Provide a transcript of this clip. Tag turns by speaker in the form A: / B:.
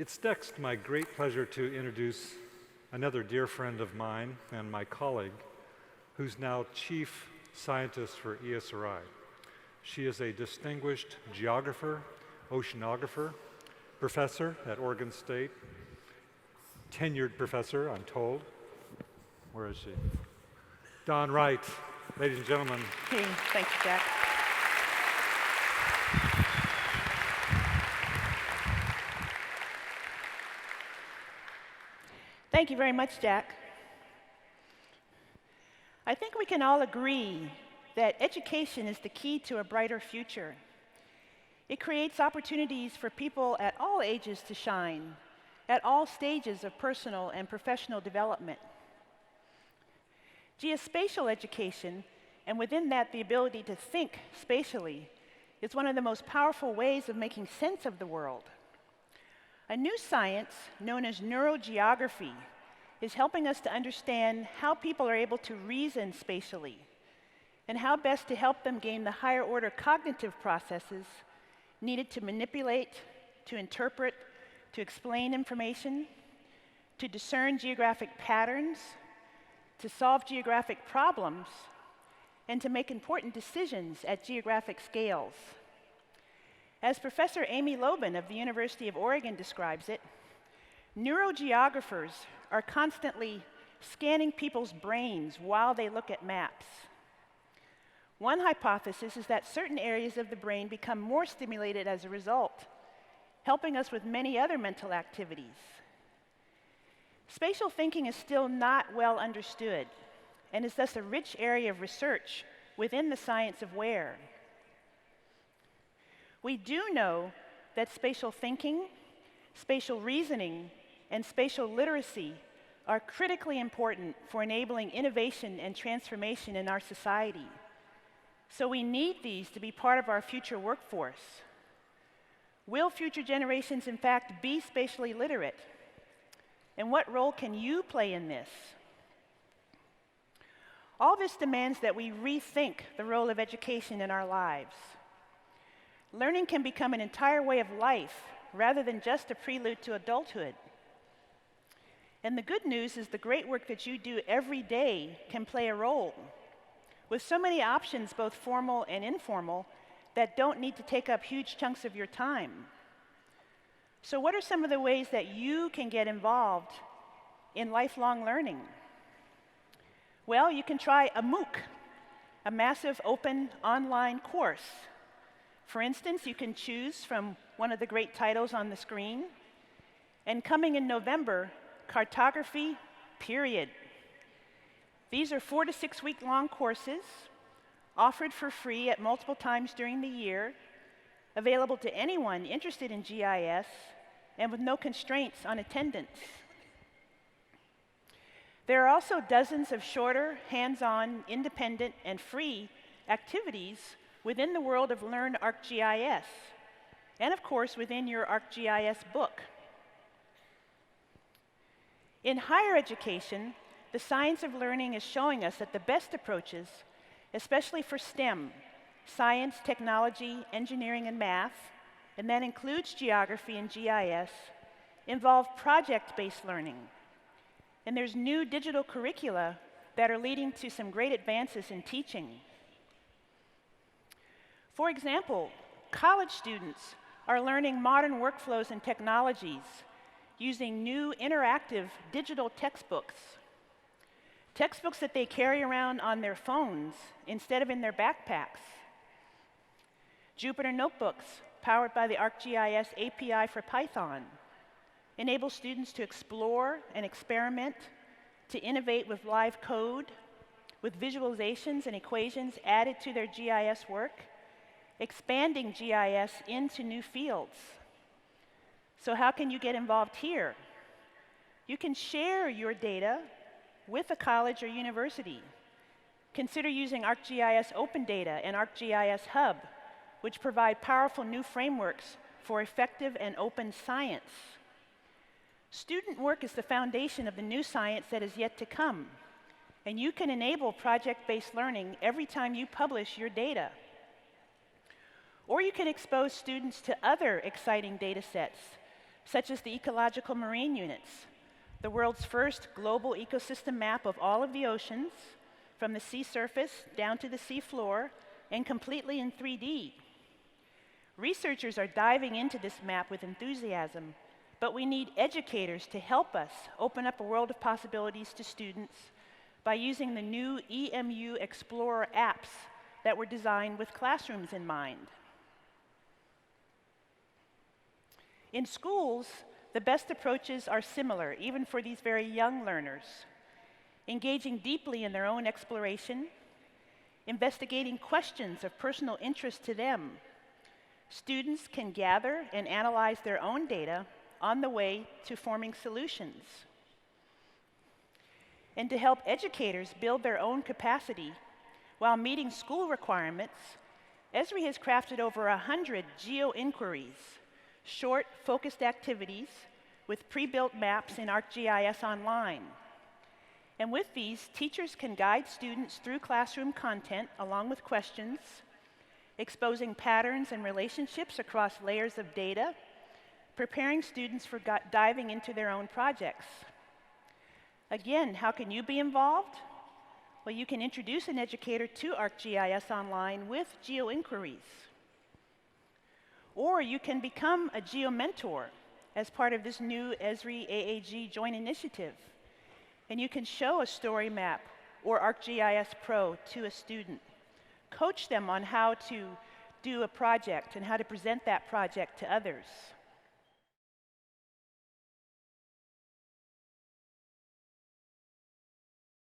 A: It's next my great pleasure to introduce another dear friend of mine and my colleague, who's now Chief Scientist for Esri. She is a distinguished geographer, oceanographer, professor at Oregon State, tenured professor, I'm told. Where is she? Dawn Wright, ladies and gentlemen.
B: Hey, thank you, Jack. Thank you very much, Jack. I think we can all agree that education is the key to a brighter future. It creates opportunities for people at all ages to shine, at all stages of personal and professional development. Geospatial education, and within that the ability to think spatially, is one of the most powerful ways of making sense of the world. A new science known as Neuro-geography is helping us to understand how people are able to reason spatially and how best to help them gain the higher order cognitive processes needed to manipulate, to interpret, to explain information, to discern geographic patterns, to solve geographic problems, and to make important decisions at geographic scales. As Professor Amy Lobin of the University of Oregon describes it, neurogeographers are constantly scanning people's brains while they look at maps. One hypothesis is that certain areas of the brain become more stimulated as a result, helping us with many other mental activities. Spatial thinking is still not well understood, and is thus a rich area of research within the science of where. We do know that spatial thinking, spatial reasoning, and spatial literacy are critically important for enabling innovation and transformation in our society. So we need these to be part of our future workforce. Will future generations, in fact, be spatially literate? And what role can you play in this? All this demands that we rethink the role of education in our lives. Learning can become an entire way of life rather than just a prelude to adulthood. And the good news is the great work that you do every day can play a role, with so many options, both formal and informal, that don't need to take up huge chunks of your time. So what are some of the ways that you can get involved in lifelong learning? Well, you can try a MOOC, a massive open online course. For instance, you can choose from one of the great titles on the screen. And coming in November, Cartography, period. These are 4 to 6 week long courses, offered for free at multiple times during the year, available to anyone interested in GIS, and with no constraints on attendance. There are also dozens of shorter, hands-on, independent, and free activities within the world of Learn ArcGIS, and of course within your ArcGIS book. In higher education, the science of learning is showing us that the best approaches, especially for STEM, science, technology, engineering, and math, and that includes geography and GIS, involve project-based learning. And there's new digital curricula that are leading to some great advances in teaching. For example, college students are learning modern workflows and technologies using new interactive digital textbooks. Textbooks that they carry around on their phones instead of in their backpacks. Jupyter Notebooks, powered by the ArcGIS API for Python, enable students to explore and experiment, to innovate with live code, with visualizations and equations added to their GIS work, expanding GIS into new fields. So how can you get involved here? You can share your data with a college or university. Consider using ArcGIS Open Data and ArcGIS Hub, which provide powerful new frameworks for effective and open science. Student work is the foundation of the new science that is yet to come, and you can enable project-based learning every time you publish your data. Or you can expose students to other exciting data sets such as the ecological marine units, the world's first global ecosystem map of all of the oceans, from the sea surface down to the sea floor, and completely in 3D. Researchers are diving into this map with enthusiasm, but we need educators to help us open up a world of possibilities to students by using the new EMU Explorer apps that were designed with classrooms in mind. In schools, the best approaches are similar, even for these very young learners. Engaging deeply in their own exploration, investigating questions of personal interest to them. Students can gather and analyze their own data on the way to forming solutions. And to help educators build their own capacity while meeting school requirements, Esri has crafted over 100 geo-inquiries, short, focused activities with pre-built maps in ArcGIS Online. And with these, teachers can guide students through classroom content along with questions, exposing patterns and relationships across layers of data, preparing students for diving into their own projects. Again, how can you be involved? Well, you can introduce an educator to ArcGIS Online with geo-inquiries. Or you can become a geo-mentor as part of this new Esri AAG joint initiative. And you can show a story map or ArcGIS Pro to a student. Coach them on how to do a project and how to present that project to others.